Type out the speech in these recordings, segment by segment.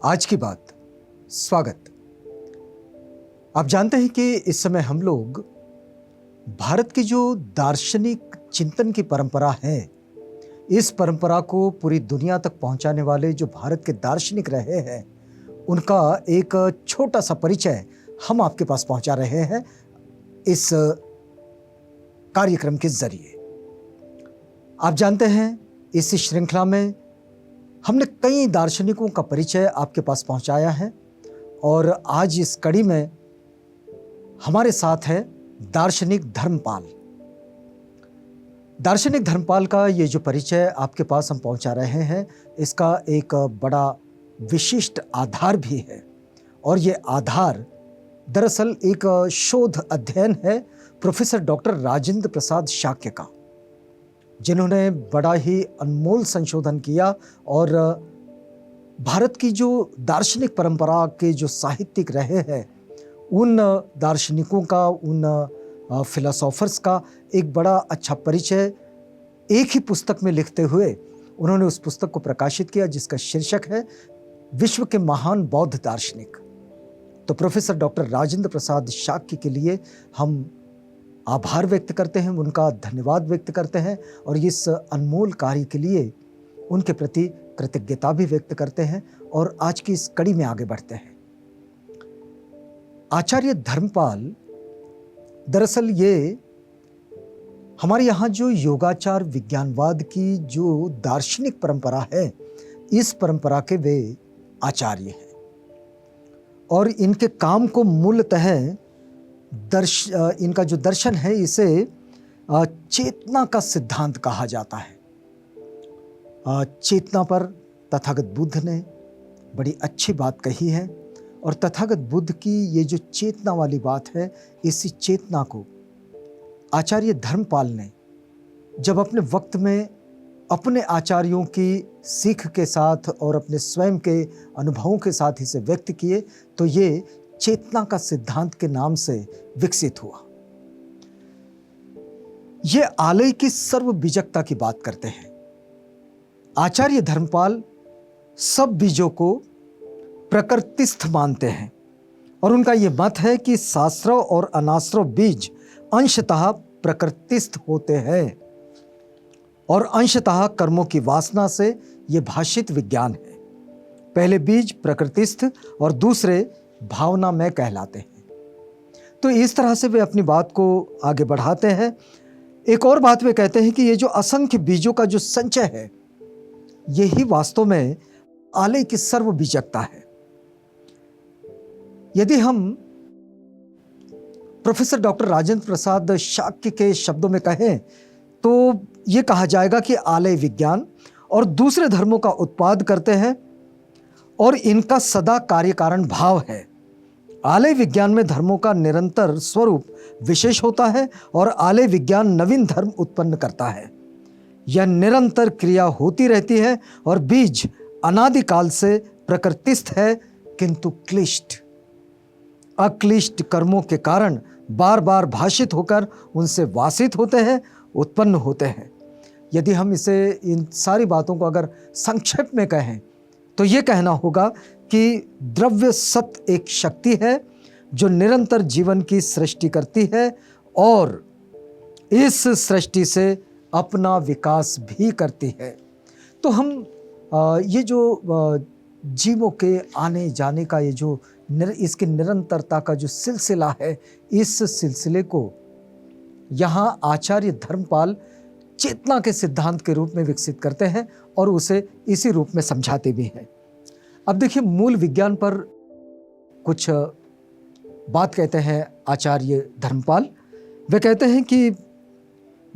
आज की बात। स्वागत। आप जानते हैं कि इस समय हम लोग भारत की जो दार्शनिक चिंतन की परंपरा है, इस परंपरा को पूरी दुनिया तक पहुंचाने वाले जो भारत के दार्शनिक रहे हैं, उनका एक छोटा सा परिचय हम आपके पास पहुंचा रहे हैं इस कार्यक्रम के जरिए। आप जानते हैं, इस श्रृंखला में हमने कई दार्शनिकों का परिचय आपके पास पहुंचाया है और आज इस कड़ी में हमारे साथ है दार्शनिक धर्मपाल। दार्शनिक धर्मपाल का ये जो परिचय आपके पास हम पहुंचा रहे हैं, इसका एक बड़ा विशिष्ट आधार भी है और ये आधार दरअसल एक शोध अध्ययन है प्रोफेसर डॉक्टर राजेंद्र प्रसाद शाक्य का, जिन्होंने बड़ा ही अनमोल संशोधन किया और भारत की जो दार्शनिक परंपरा के जो साहित्यिक रहे हैं, उन दार्शनिकों का, उन फिलोसोफर्स का एक बड़ा अच्छा परिचय एक ही पुस्तक में लिखते हुए उन्होंने उस पुस्तक को प्रकाशित किया, जिसका शीर्षक है विश्व के महान बौद्ध दार्शनिक। तो प्रोफेसर डॉक्टर राजेंद्र प्रसाद शाक्य के लिए हम आभार व्यक्त करते हैं, उनका धन्यवाद व्यक्त करते हैं और इस अनमोल कार्य के लिए उनके प्रति कृतज्ञता भी व्यक्त करते हैं और आज की इस कड़ी में आगे बढ़ते हैं। आचार्य धर्मपाल, दरअसल ये हमारे यहाँ जो योगाचार विज्ञानवाद की जो दार्शनिक परंपरा है, इस परंपरा के वे आचार्य हैं और इनके काम को मूलतः इनका जो दर्शन है, इसे चेतना का सिद्धांत कहा जाता है। चेतना पर तथागत बुद्ध ने बड़ी अच्छी बात कही है और तथागत बुद्ध की ये जो चेतना वाली बात है, इसी चेतना को आचार्य धर्मपाल ने जब अपने वक्त में अपने आचार्यों की सीख के साथ और अपने स्वयं के अनुभवों के साथ इसे व्यक्त किए, तो ये चेतना का सिद्धांत के नाम से विकसित हुआ। ये आलय की सर्वबीजकता की बात करते हैं। आचार्य धर्मपाल सब बीजों को प्रकृतिस्थ मानते हैं और उनका यह मत है कि शास्त्रों और अनास्त्रों बीज अंशतः प्रकृतिस्थ होते हैं और अंशतः कर्मों की वासना से यह भाषित विज्ञान है। पहले बीज प्रकृतिस्थ और दूसरे भावना में कहलाते हैं। तो इस तरह से वे अपनी बात को आगे बढ़ाते हैं। एक और बात वे कहते हैं कि ये जो असंख्य बीजों का जो संचय है, यही वास्तव में आलय की सर्वबीजकता है। यदि हम प्रोफेसर डॉक्टर राजेंद्र प्रसाद शाक्य के शब्दों में कहें तो ये कहा जाएगा कि आलय विज्ञान और दूसरे धर्मों का उत्पाद करते हैं और इनका सदा कार्य कारण भाव है। आलय विज्ञान में धर्मों का निरंतर स्वरूप विशेष होता है और आलय विज्ञान नवीन धर्म उत्पन्न करता है। यह निरंतर क्रिया होती रहती है और बीज अनादिकाल से प्रकृतिस्थ है, किंतु क्लिष्ट अक्लिष्ट कर्मों के कारण बार बार भाषित होकर उनसे वासित होते हैं, उत्पन्न होते हैं। यदि हम इसे इन सारी बातों को अगर संक्षेप में कहें तो ये कहना होगा कि द्रव्य सत्य एक शक्ति है जो निरंतर जीवन की सृष्टि करती है और इस सृष्टि से अपना विकास भी करती है। तो हम ये जो जीवों के आने जाने का ये जो इसकी निरंतरता का जो सिलसिला है, इस सिलसिले को यहाँ आचार्य धर्मपाल चेतना के सिद्धांत के रूप में विकसित करते हैं और उसे इसी रूप में समझाते भी हैं। अब देखिए, मूल विज्ञान पर कुछ बात कहते हैं आचार्य धर्मपाल। वे कहते हैं कि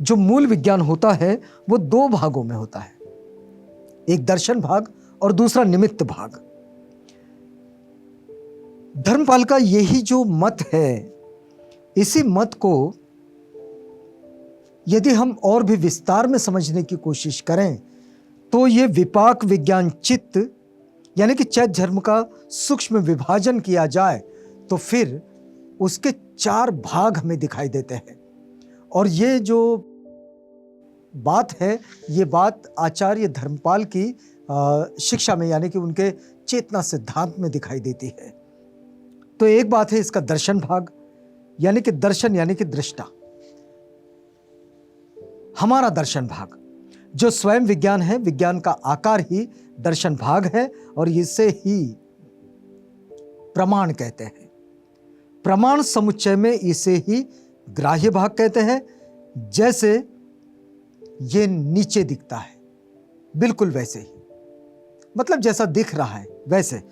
जो मूल विज्ञान होता है वो दो भागों में होता है, एक दर्शन भाग और दूसरा निमित्त भाग। धर्मपाल का यही जो मत है, इसी मत को यदि हम और भी विस्तार में समझने की कोशिश करें तो ये विपाक विज्ञान चित्त, यानी कि चैत्य धर्म का सूक्ष्म विभाजन किया जाए तो फिर उसके चार भाग हमें दिखाई देते हैं। और ये जो बात है, ये बात आचार्य धर्मपाल की शिक्षा में, यानी कि उनके चेतना सिद्धांत में दिखाई देती है। तो एक बात है इसका दर्शन भाग, यानी कि दर्शन यानी कि दृष्टा, हमारा दर्शन भाग जो स्वयं विज्ञान है, विज्ञान का आकार ही दर्शन भाग है और इसे ही प्रमाण कहते हैं। प्रमाण समुच्चय में इसे ही ग्राह्य भाग कहते हैं। जैसे ये नीचे दिखता है, बिल्कुल वैसे ही, मतलब जैसा दिख रहा है वैसे।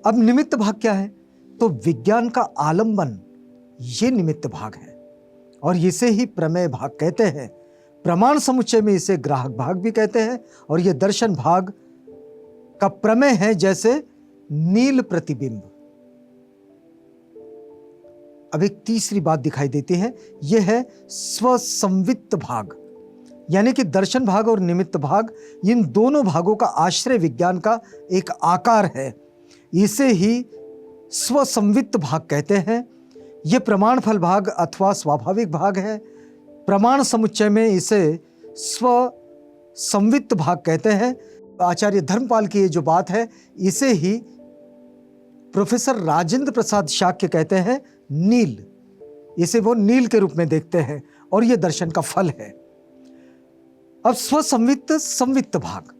अब निमित्त भाग क्या है? तो विज्ञान का आलंबन ये निमित्त भाग है और इसे ही प्रमेय भाग कहते हैं। प्रमाण समुच्चय में इसे ग्राहक भाग भी कहते हैं और यह दर्शन भाग का प्रमेय है, जैसे नील प्रतिबिंब। अब एक तीसरी बात दिखाई देती है, यह है स्वसंवित्त भाग, यानी कि दर्शन भाग और निमित्त भाग, इन दोनों भागों का आश्रय विज्ञान का एक आकार है। इसे ही स्वसंवित्त भाग कहते हैं। यह प्रमाण फल भाग अथवा स्वाभाविक भाग है। प्रमाण समुच्चय में इसे स्वसंवित्त भाग कहते हैं। आचार्य धर्मपाल की ये जो बात है, इसे ही प्रोफेसर राजेंद्र प्रसाद शाक्य कहते हैं नील। इसे वो नील के रूप में देखते हैं और यह दर्शन का फल है। अब स्वसंवित्त संवित्त भाग,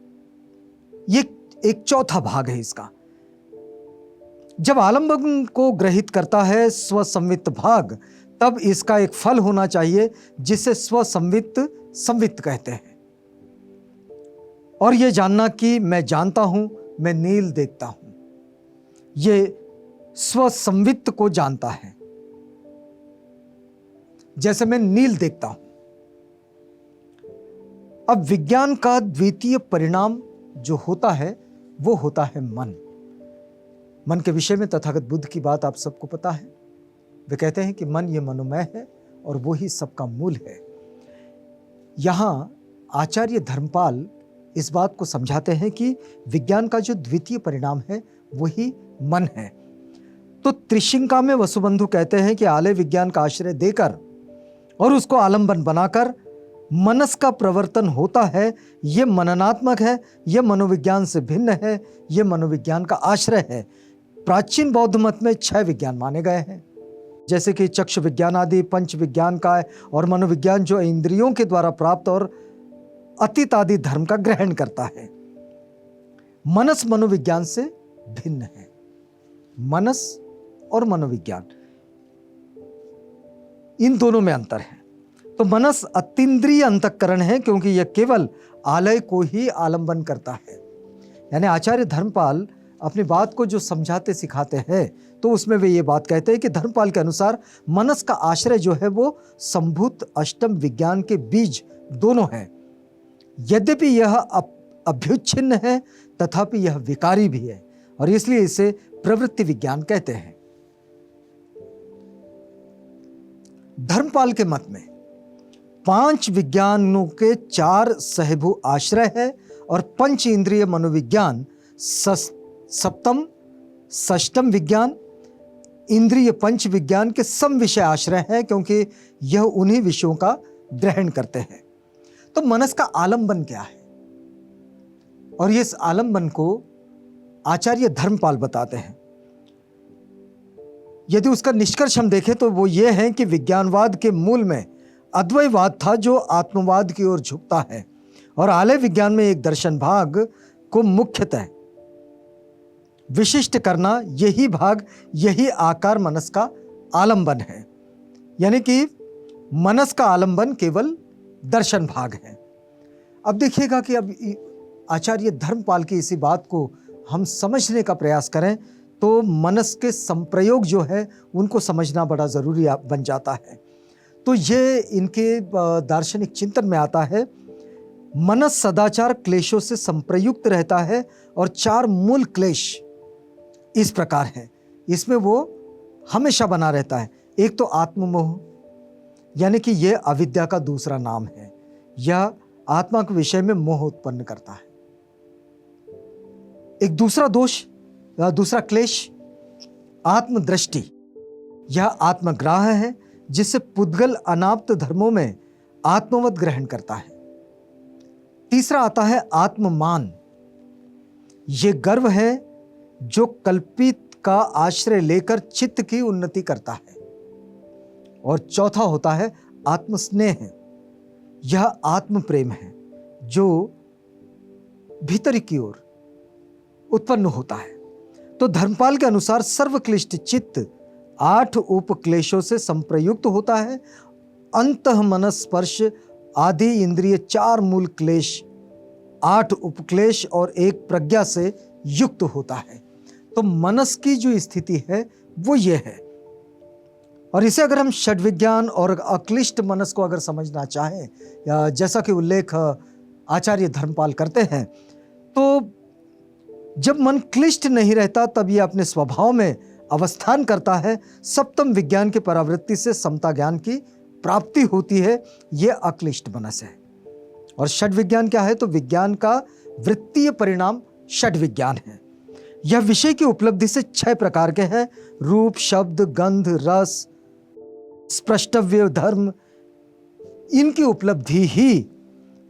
ये एक चौथा भाग है इसका। जब आलंबन को ग्रहित करता है स्वसंवित्त भाग, तब इसका एक फल होना चाहिए जिसे स्वसंवित्त संवित्त कहते हैं। और यह जानना कि मैं जानता हूं, मैं नील देखता हूं, यह स्वसंवित्त को जानता है। जैसे मैं नील देखता हूं। अब विज्ञान का द्वितीय परिणाम जो होता है वो होता है मन। मन के विषय में तथागत बुद्ध की बात आप सबको पता है। वे कहते हैं कि मन ये मनोमय है और वो ही सबका मूल है। यहां आचार्य धर्मपाल इस बात को समझाते हैं कि विज्ञान का जो द्वितीय परिणाम है वही मन है। तो त्रिशिंका में वसुबंधु कहते हैं कि आलय विज्ञान का आश्रय देकर और उसको आलंबन बनाकर मनस का प्रवर्तन होता है। यह मननात्मक है, यह मनोविज्ञान से भिन्न है, यह मनोविज्ञान का आश्रय है। प्राचीन बौद्ध मत में 6 विज्ञान माने गए हैं, जैसे कि चक्षु विज्ञान आदि, पंच विज्ञान का और मनोविज्ञान जो इंद्रियों के द्वारा प्राप्त और अतीत आदि धर्म का ग्रहण करता है। मनस मनोविज्ञान से भिन्न है। मनस और मनोविज्ञान, इन दोनों में अंतर है। तो मनस अतीन्द्रिय अंतःकरण है, क्योंकि यह केवल आलय को ही आलंबन करता है। यानी आचार्य धर्मपाल अपनी बात को जो समझाते सिखाते हैं, तो उसमें वे ये बात कहते हैं कि धर्मपाल के अनुसार मनस का आश्रय जो है वो संभूत अष्टम विज्ञान के बीज दोनों हैं। यद्यपि यह अभ्युच्छिन्न है, तथापि यह विकारी भी है और इसलिए इसे प्रवृत्ति विज्ञान कहते हैं। धर्मपाल के मत में 5 विज्ञानों के 4 सहभू आश्रय है और पंच इंद्रिय मनोविज्ञान सप्तम षष्टम विज्ञान इंद्रिय पंच विज्ञान के सम विषय आश्रय है, क्योंकि यह उन्हीं विषयों का ग्रहण करते हैं। तो मनस का आलंबन क्या है? और इस आलंबन को आचार्य धर्मपाल बताते हैं। यदि उसका निष्कर्ष हम देखें तो वो ये है कि विज्ञानवाद के मूल में अद्वैतवाद था जो आत्मवाद की ओर झुकता है, और आलय विज्ञान में एक दर्शन भाग को मुख्यतः विशिष्ट करना, यही भाग, यही आकार मनस का आलंबन है। यानी कि मनस का आलंबन केवल दर्शन भाग है। अब देखिएगा कि अब आचार्य धर्मपाल की इसी बात को हम समझने का प्रयास करें तो मनस के संप्रयोग जो है उनको समझना बड़ा ज़रूरी बन जाता है। तो ये इनके दार्शनिक चिंतन में आता है। मनस सदाचार क्लेशों से संप्रयुक्त रहता है और 4 मूल क्लेश इस प्रकार है, इसमें वो हमेशा बना रहता है। एक तो आत्ममोह, यानी कि यह अविद्या का दूसरा नाम है। यह आत्मा के विषय में मोह उत्पन्न करता है। एक दूसरा दोष, दूसरा क्लेश आत्मदृष्टि, यह आत्मग्राह है जिससे पुद्गल अनाप्त धर्मों में आत्मवत ग्रहण करता है। तीसरा आता है आत्ममान, यह गर्व है जो कल्पित का आश्रय लेकर चित्त की उन्नति करता है। और चौथा होता है आत्मस्नेह। यह आत्म प्रेम है जो भीतरी की ओर उत्पन्न होता है। तो धर्मपाल के अनुसार सर्वक्लिष्ट चित्त 8 उपक्लेशों से संप्रयुक्त होता है। अंतः मन स्पर्श आदि इंद्रिय 4 मूल क्लेश, 8 उपक्लेश और 1 प्रज्ञा से युक्त होता है। तो मनस की जो स्थिति है वो ये है। और इसे अगर हम षड विज्ञान और अक्लिष्ट मनस को अगर समझना चाहें, या जैसा कि उल्लेख आचार्य धर्मपाल करते हैं, तो जब मन क्लिष्ट नहीं रहता तब ये अपने स्वभाव में अवस्थान करता है। सप्तम विज्ञान की परावृत्ति से समता ज्ञान की प्राप्ति होती है। ये अक्लिष्ट मनस है। और षड विज्ञान क्या है? तो विज्ञान का वृत्तीय परिणाम षड विज्ञान है। यह विषय की उपलब्धि से 6 प्रकार के हैं: रूप, शब्द, गंध, रस, स्पृष्टव्य, धर्म। इनकी उपलब्धि ही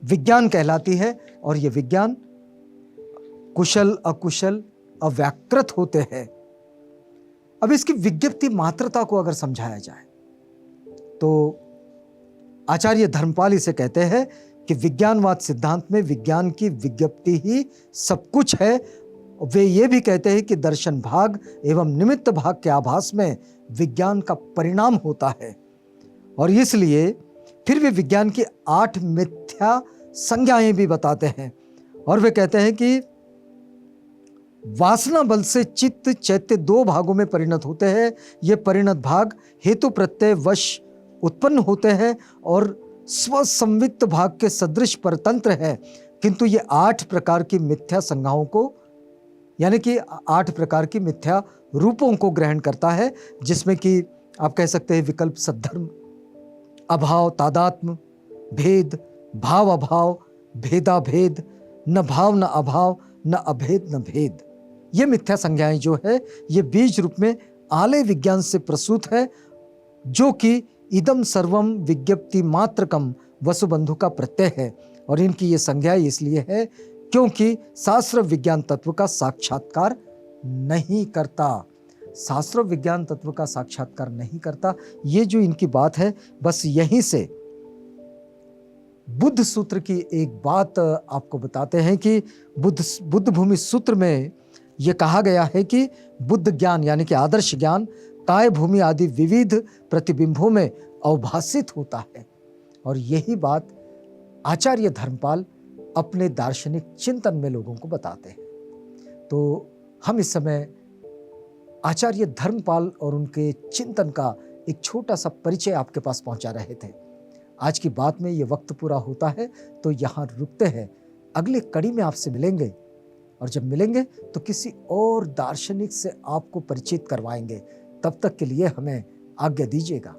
विज्ञान कहलाती है। और ये विज्ञान कुशल, अकुशल, अव्याकृत होते हैं। अब इसकी विज्ञप्ति मात्रता को अगर समझाया जाए तो आचार्य धर्मपाल इसे कहते हैं कि विज्ञानवाद सिद्धांत में विज्ञान की विज्ञप्ति ही सब कुछ है। वे ये भी कहते हैं कि दर्शन भाग एवं निमित्त भाग के आभास में विज्ञान का परिणाम होता है। और इसलिए फिर वे विज्ञान की 8 मिथ्या संज्ञाएं भी बताते हैं। और वे कहते हैं कि वासना बल से चित्त चैत्य 2 भागों में परिणत होते हैं। ये परिणत भाग हेतु प्रत्यय वश उत्पन्न होते हैं और स्वसंवित्त भाग के सदृश परतंत्र है। किंतु ये 8 प्रकार की मिथ्या संज्ञाओं को, यानी कि 8 प्रकार की मिथ्या रूपों को ग्रहण करता है, जिसमें कि आप कह सकते हैं विकल्प, सद्धर्म, अभाव, तादात्म्य, भेद, भाव अभाव, भेदा भेद, न भाव न अभाव, न अभेद न भेद। ये मिथ्या संज्ञाएं जो है ये बीज रूप में आलय विज्ञान से प्रसूत है, जो कि इदम सर्वम विज्ञप्ति मात्रकम वसुबंधु का प्रत्यय है। और इनकी ये संज्ञा इसलिए है क्योंकि शास्त्र विज्ञान तत्व का साक्षात्कार नहीं करता। शास्त्र विज्ञान तत्व का साक्षात्कार नहीं करता, ये जो इनकी बात है, बस यहीं से बुद्ध सूत्र की एक बात आपको बताते हैं कि बुद्ध भूमि सूत्र में यह कहा गया है कि बुद्ध ज्ञान यानी कि आदर्श ज्ञान काय भूमि आदि विविध प्रतिबिंबों में अवभासित होता है। और यही बात आचार्य धर्मपाल अपने दार्शनिक चिंतन में लोगों को बताते हैं। तो हम इस समय आचार्य धर्मपाल और उनके चिंतन का एक छोटा सा परिचय आपके पास पहुंचा रहे थे। आज की बात में ये वक्त पूरा होता है, तो यहाँ रुकते हैं। अगले कड़ी में आपसे मिलेंगे, और जब मिलेंगे तो किसी और दार्शनिक से आपको परिचित करवाएंगे। तब तक के लिए हमें आज्ञा दीजिएगा।